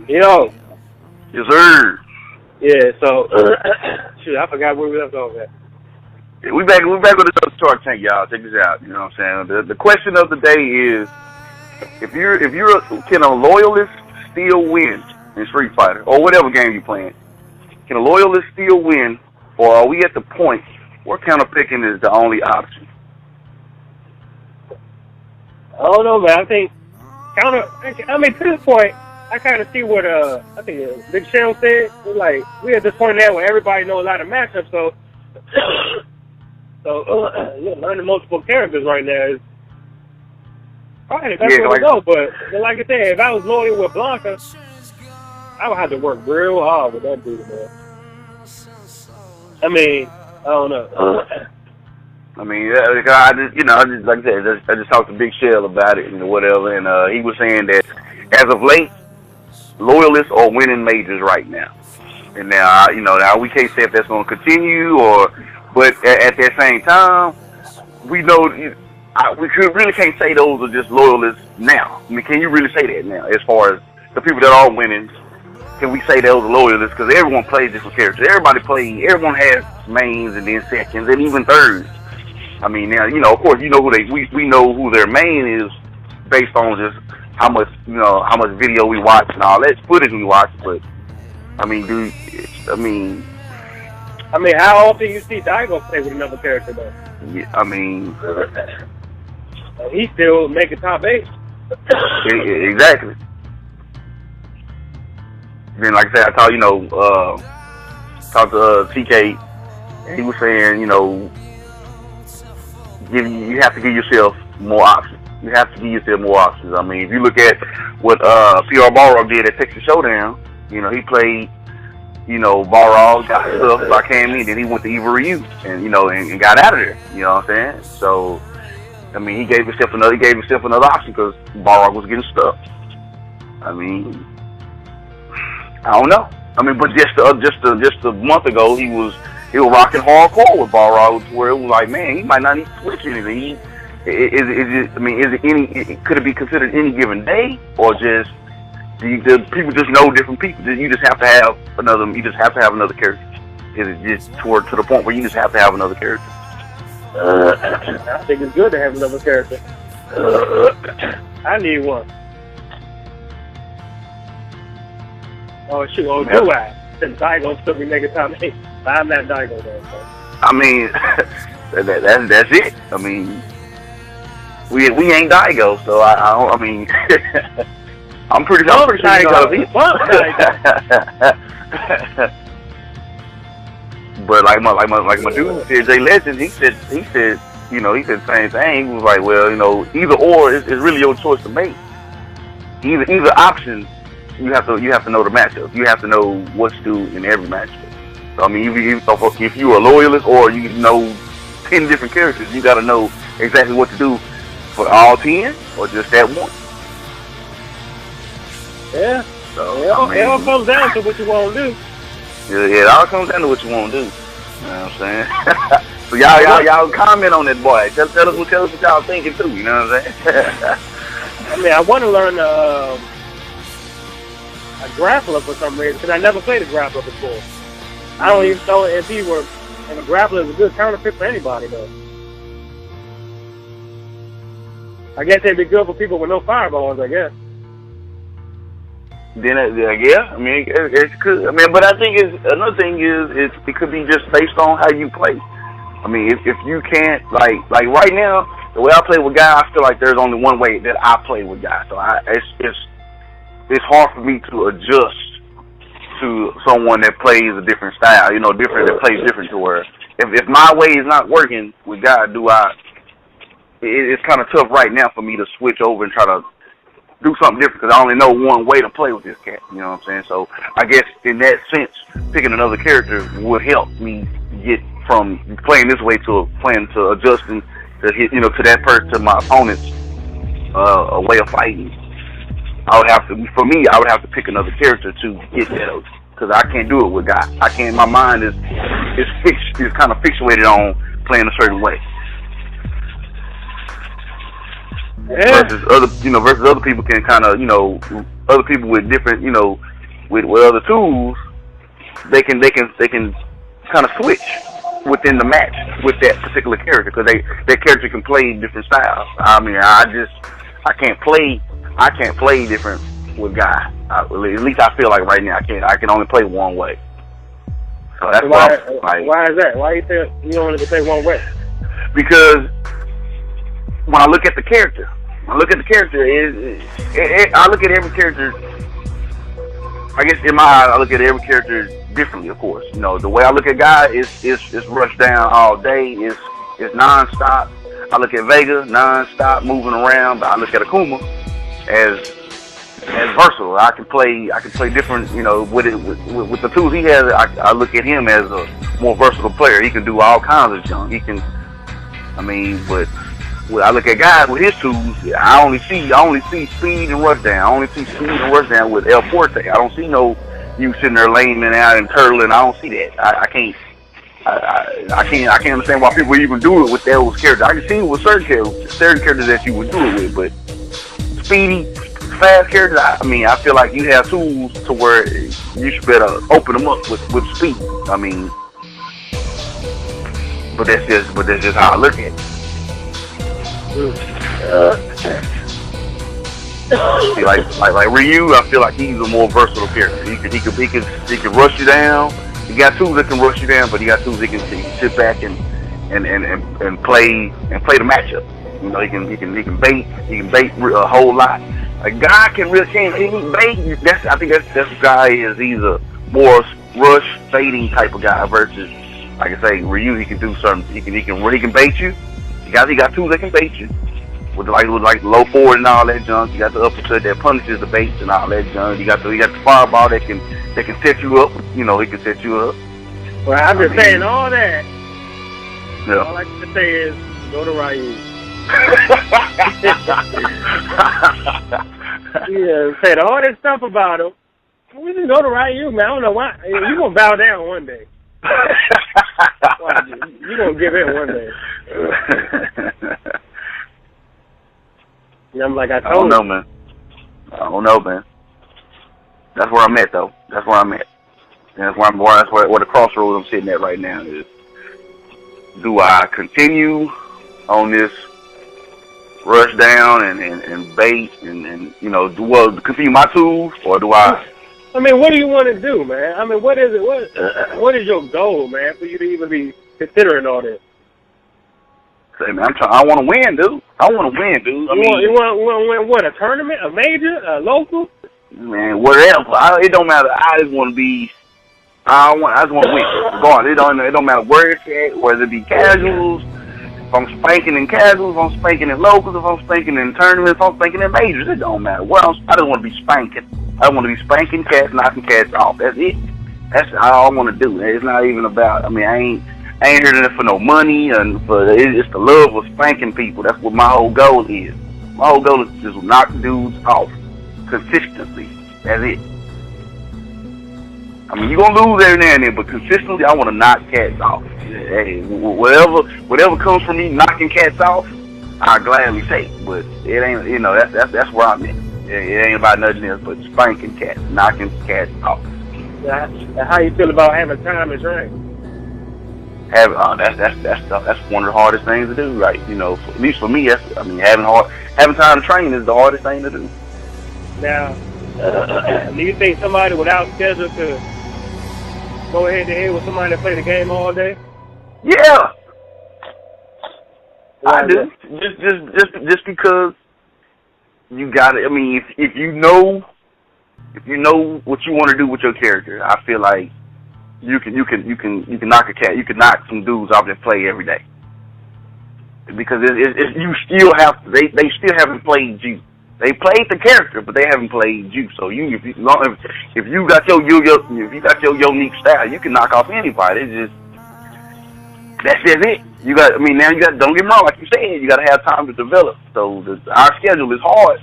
Yo. Yes, sir. Yeah, so, shoot, I forgot where we left off at. We back with the Shark Tank, y'all. Check this out. You know what I'm saying? The question of the day is, can a loyalist still win in Street Fighter or whatever game you're playing? Can a loyalist still win, or are we at the point where counter picking is the only option? I don't know, man. I think to this point, I kind of see what I think Big Shell said. It's like we're at this point now where everybody knows a lot of matchups, so learning multiple characters right now is probably the best way to go. But like I said, if I was loyal with Blanca, I would have to work real hard with that dude, man. I mean, I don't know. I mean, I just like I said, I just talked to Big Shell about it and whatever, and he was saying that as of late, loyalists are winning majors right now. And now, now we can't say if that's going to continue but at that same time, we know we really can't say those are just loyalists now. I mean, can you really say that now? As far as the people that are winning, can we say those are loyalists? Because everyone plays different characters. Everyone has mains and then seconds and even thirds. I mean, now of course, who we know who their main is based on just how much video we watch and all that footage we watch. But I mean, how often you see Daigo play with another character though? Yeah, I mean, he still making top 8. Exactly. Then, like I said, I talked to TK. He was saying, you have to give yourself more options. You have to give yourself more options. I mean, if you look at what PR Balrog did at Texas Showdown, he played, Balrog got stuff, so I came in, then he went to Eva Ryu and, and got out of there. You know what I'm saying? So, I mean, he gave himself another option because Balrog was getting stuck. I mean, I don't know. I mean, but just a month ago, he was rocking hardcore with Balrog, where it was like, man, he might not need to switch anything. Could it be considered any given day, or just do people just know different people? You just have to have another. You just have to have another character. Is it just to the point where you just have to have another character? I think it's good to have another character. I need one. Oh shoot! Oh, do I? Since Daigo still be making top 8, but I'm not Daigo though. So. I mean, that's it. I mean, we ain't Daigo, so I mean, I'm pretty sure he's But like my dude said, Jay Legend, he said the same thing. He was like, well, either or is really your choice to make. Either option. You have to know the matchup. You have to know what to do in every matchup. So, I mean, if you're a loyalist or you know 10 different characters, you got to know exactly what to do for all 10 or just that one. Yeah. So, it all comes down to what you want to do. Yeah, it all comes down to what you want to do. You know what I'm saying? So y'all comment on that, boy. Tell us what y'all thinking too. You know what I'm saying? I mean, I want to learn a grappler for some reason, because I never played a grappler before. I don't even know if a grappler is a good counter pick for anybody, though. I guess it'd be good for people with no fireballs, I guess. Then, yeah, I mean, it's good. I mean, but I think another thing is it could be just based on how you play. I mean, if you can't, like right now, the way I play with guys, I feel like there's only one way that I play with guys. So it's hard for me to adjust to someone that plays a different style, that plays different to where if my way is not working with guys, it's kind of tough right now for me to switch over and try to do something different because I only know one way to play with this cat. You know what I'm saying? So I guess in that sense, picking another character would help me get from playing this way to playing to adjusting to hit, to that person, to my opponent's a way of fighting. I would have to pick another character to get that, because I can't do it with guys. I can't. My mind is kind of fixated on playing a certain way. versus other people can kind of, other people with different, with other tools, they can kind of switch within the match with that particular character because that character can play different styles. I mean, I can't play different with guy. At least I feel like right now I can only play one way. So that's why is that? Why you think you only can play one way? Because when I look at the character, I look at every character. I guess in my eyes, I look at every character differently. Of course, the way I look at guy is rush down all day. Is nonstop. I look at Vega nonstop moving around, but I look at Akuma as versatile. I can play different. With the tools he has, I look at him as a more versatile player. He can do all kinds of junk. He can. I mean, but when I look at guys with his tools, I only see speed and rush down. I only see speed and rush down with El Forte. I don't see you sitting there laying out and turtling. I don't see that. I can't understand why people even do it with those characters. I can see it with certain characters that you would do it with, but speedy, fast characters. I feel like you have tools to where you should better open them up with speed. I mean, but that's just how I look at it. Like Ryu, I feel like he's a more versatile character. He can rush you down. He got tools that can rush you down, but he got tools that can sit back and play the matchup. He can bait a whole lot. A guy can bait. I think that's the guy is. He's a more rush baiting type of guy versus, like I say, Ryu. He can do something. He can bait you. He got tools that can bait you with like low forward and all that junk. You got the uppercut that punishes the baits and all that junk. You got the fireball that can set you up. He can set you up. Well, I'm just saying all that. Yeah. All I can say is go to Ryu. Yeah, said all that stuff about him. We just go to Ryu, man. I don't know why. You gonna bow down one day. You gonna give in one day. I'm like, I don't know, man. I don't know, man. That's where I'm at, though. That's where I'm at. And that's where the crossroads I'm sitting at right now is. Do I continue on this rush down and bait and continue my tools, or do I? I mean, what do you want to do, man? I mean, what is it? What is your goal, man, for you to even be considering all this? Say, man, I want to win, dude. I want to win, dude. You want to win what? A tournament? A major? A local? Man, whatever. It don't matter. I just want to be. I just want to win. Regardless, it don't matter where it's at, whether it be casuals. If I'm spanking in casuals, if I'm spanking in locals, if I'm spanking in tournaments, if I'm spanking in majors, it don't matter. I just want to be spanking. I want to be spanking cats, knocking cats off. That's it. That's all I want to do. It's not even about. I mean, I ain't here for no money, and it's the love of spanking people. That's what my whole goal is. My whole goal is just knock dudes off consistently. That's it. I mean, you're going to lose every now and then, but consistently, I want to knock cats off. Hey, whatever comes from me knocking cats off, I'll gladly take. But it ain't, that's where I'm at. It ain't about nothing else but spanking cats, knocking cats off. How you feel about having time to train? That's one of the hardest things to do, right? At least for me, having time to train is the hardest thing to do. Now, do you think somebody without schedule could go head to head with somebody that play the game all day? Yeah, I do. Just because you got it. I mean, if you know what you want to do with your character, I feel like you can knock a cat. You can knock some dudes off that play every day. Because you still have they still haven't played you. They played the character, but they haven't played you. So if you got your unique style, you can knock off anybody. That's just it. Now you got. Don't get me wrong, like you said, you got to have time to develop. So our schedule is hard,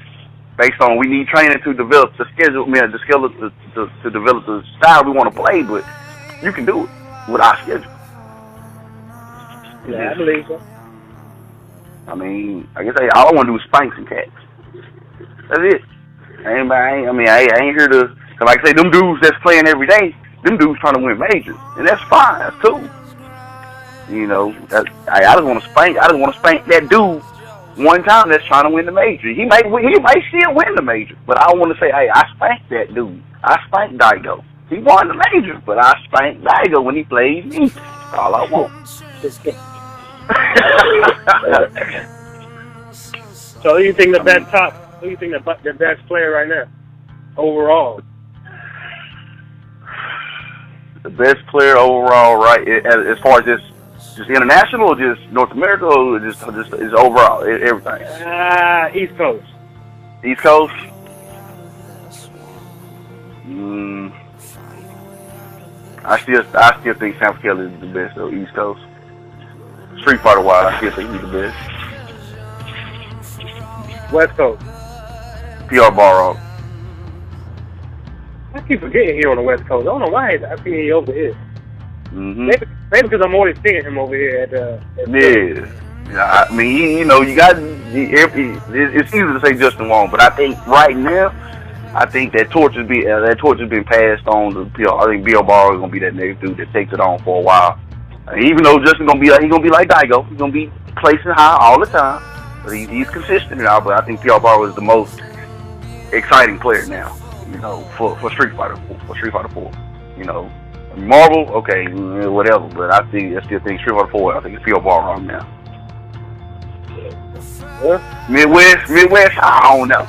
based on we need training to develop the schedule. To develop the style we want to play, but you can do it with our schedule. Yeah, I believe so. I mean, I guess all I want to do is spank some cats. That's it. I ain't here to, cause like I say, them dudes that's playing every day, them dudes trying to win majors, and that's fine. That's cool. You know, I just want to spank. I just want to spank that dude one time that's trying to win the major. He might still win the major, but I want to say, hey, I spanked that dude. I spanked Daigo. He won the major, but I spanked Daigo when he played me. That's all I want. So who you think the best Who you think the best player right now, overall? The best player overall, right? As far as just international, or just North America, or just overall everything? East Coast. East Coast. I still think Sam Kelly is the best though. East Coast. Street Fighter wise, I still think he's the best. West Coast. PR Barrow. I keep forgetting he on the West Coast. I don't know why I see he over here. Mm-hmm. Maybe because I'm always seeing him over here at Yeah, I mean, you know, you got. It's easy to say Justin Wong, but I think right now, I think that torch is being passed on to PR. I think Bill Barrow is gonna be that next dude that takes it on for a while. Even though Justin gonna be like Daigo, he's gonna be placing high all the time, but he's consistent now. But I think PR Barrow is the most exciting player now. You know, for Street Fighter 4. You know, Marvel, okay, whatever. But I still think Street Fighter 4. I think it's PR Barrow now. Yeah. Midwest, I don't know.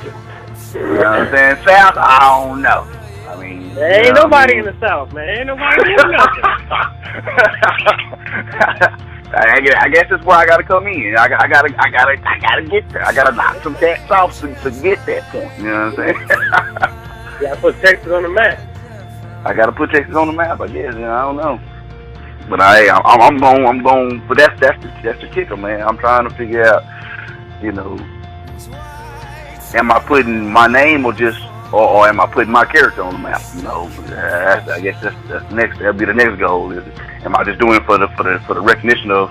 You know what I'm saying? South, I don't know. I mean, there ain't nobody in the South, man. Ain't nobody doing nothing. I guess that's where I gotta come in. I gotta get there. I gotta knock some cats off to get that point. You know what I'm saying? You gotta put Texas on the map. I gotta put Texas on the map. I guess. You know, I don't know. But I'm going. But that's the kicker, man. I'm trying to figure out. You know, am I putting my name or am I putting my character on the map? You know, I guess that's next. That'll be the next goal. Am I just doing it for the recognition of,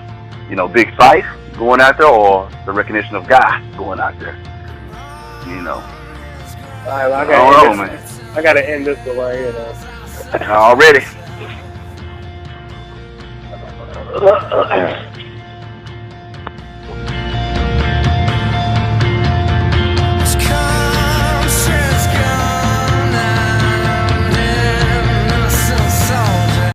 you know, Big Sight going out there, or the recognition of Guy going out there? You know. All right, well, I don't know, man. I gotta end this one right here, though. Already.